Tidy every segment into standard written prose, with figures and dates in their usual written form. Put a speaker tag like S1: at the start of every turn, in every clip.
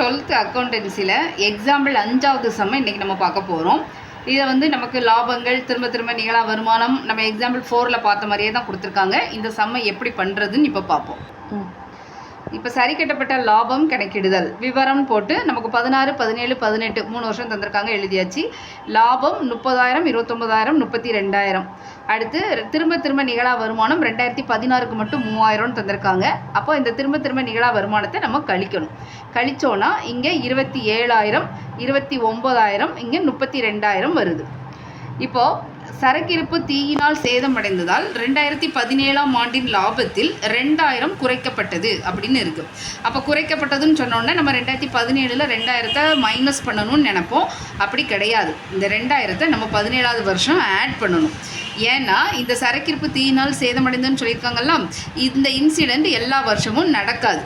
S1: 12th அக்கௌண்டன்சியில் example 5வது some இன்றைக்கி நம்ம பார்க்க போகிறோம். இதை வந்து நமக்கு லாபங்கள் திரும்ப நிகழா வருமானம் நம்ம எக்ஸாம்பிள் 4ல் பார்த்த மாதிரியே தான் கொடுத்துருக்காங்க. இந்த சம்மை எப்படி பண்ணுறதுன்னு இப்போ பார்ப்போம். இப்போ சரி கட்டப்பட்ட லாபம் கணக்கிடுதல் விவரம் போட்டு நமக்கு 16, 17, 18 3 வருஷம் தந்திருக்காங்க, எழுதியாச்சு. லாபம் 30,000, 29,000, 32,000. அடுத்து திரும்ப நிகழா வருமானம் 2016க்கு மட்டும் 3,000 தந்திருக்காங்க. அப்போ இந்த திரும்ப நிகழா வருமானத்தை நம்ம கழிக்கணும். கழிச்சோன்னா இங்கே 27,000, 29,000, இங்கே 32,000 வருது. இப்போது சரக்கிருப்பு தீயினால் சேதமடைந்ததால் 2017ஆம் ஆண்டின் லாபத்தில் 2,000 குறைக்கப்பட்டது அப்படின்னு இருக்குது. அப்போ குறைக்கப்பட்டதுன்னு சொன்னோன்னே நம்ம 2017ல் 2,000 மைனஸ் பண்ணணும்னு நினைப்போம். அப்படி கிடையாது. இந்த 2,000 நம்ம 17வது வருஷம் ஆட் பண்ணணும். ஏன்னா இந்த சரக்கிருப்பு தீயினால் சேதமடைந்ததுன்னு சொல்லியிருக்காங்கல்ல, இந்த இன்சிடெண்ட் எல்லா வருஷமும் நடக்காது.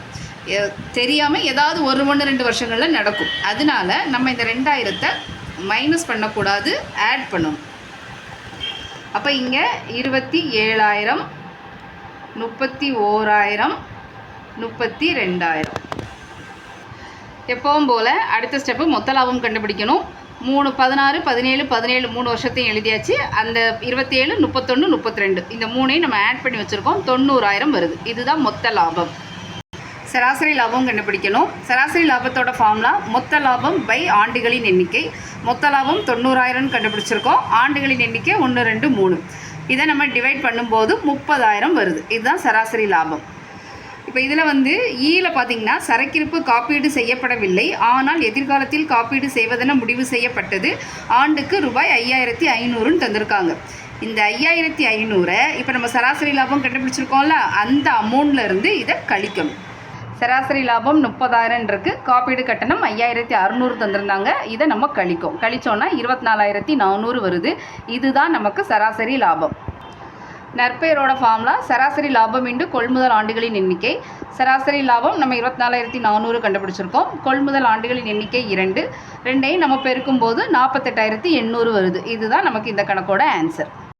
S1: தெரியாமல் ஏதாவது 1-2 வருஷங்களில் நடக்கும். அதனால நம்ம இந்த 2,000 மைனஸ் பண்ணக்கூடாது, ஆட் பண்ணணும். அப்போ இங்கே 27,000, 31,000, 32,000. எப்பவும் போல் அடுத்த ஸ்டெப்பு மொத்த லாபம் கண்டுபிடிக்கணும். 16, 17, 17 3 வருஷத்தையும் எழுதியாச்சு. அந்த 27, 31, 32 இந்த 3ஐயும் நம்ம ஆட் பண்ணி வச்சுருக்கோம். 90,000 வருது. இதுதான் மொத்த லாபம். சராசரி லாபம் கண்டுபிடிக்கணும். சராசரி லாபத்தோட ஃபார்முலா மொத்த லாபம் பை ஆண்டுகளின் எண்ணிக்கை. மொத்த லாபம் 90,000 கண்டுபிடிச்சிருக்கோம். ஆண்டுகளின் எண்ணிக்கை 1, 2, 3. இதை நம்ம டிவைட் பண்ணும்போது 30,000 வருது. இதுதான் சராசரி லாபம். இப்போ இதில் வந்து ஈல பார்த்திங்கன்னா சரக்கிருப்பு காப்பீடு செய்யப்படவில்லை, ஆனால் எதிர்காலத்தில் காப்பீடு செய்வதென முடிவு செய்யப்பட்டது. ஆண்டுக்கு ரூபாய் 5,500 தந்திருக்காங்க. இந்த 5,500 இப்போ நம்ம சராசரி லாபம் கண்டுபிடிச்சிருக்கோம்ல, அந்த அமௌண்ட்லேருந்து இதை கழிக்கணும். சராசரி லாபம் 30,000 இருக்குது. காப்பீடு கட்டணம் 5,600 தந்திருந்தாங்க. இதை நம்ம கழிச்சோன்னா 24,400 வருது. இதுதான் நமக்கு சராசரி லாபம். நற்பெயரோட ஃபார்முலா சராசரி லாபம் இன்று கொள்முதல் ஆண்டுகளின் எண்ணிக்கை. சராசரி லாபம் நம்ம 24,400 கண்டுபிடிச்சிருக்கோம். கொள்முதல் ஆண்டுகளின் எண்ணிக்கை 2. 2ஐயும் நம்ம பெருக்கும்போது 48,800 வருது. இதுதான் நமக்கு இந்த கணக்கோட ஆன்சர்.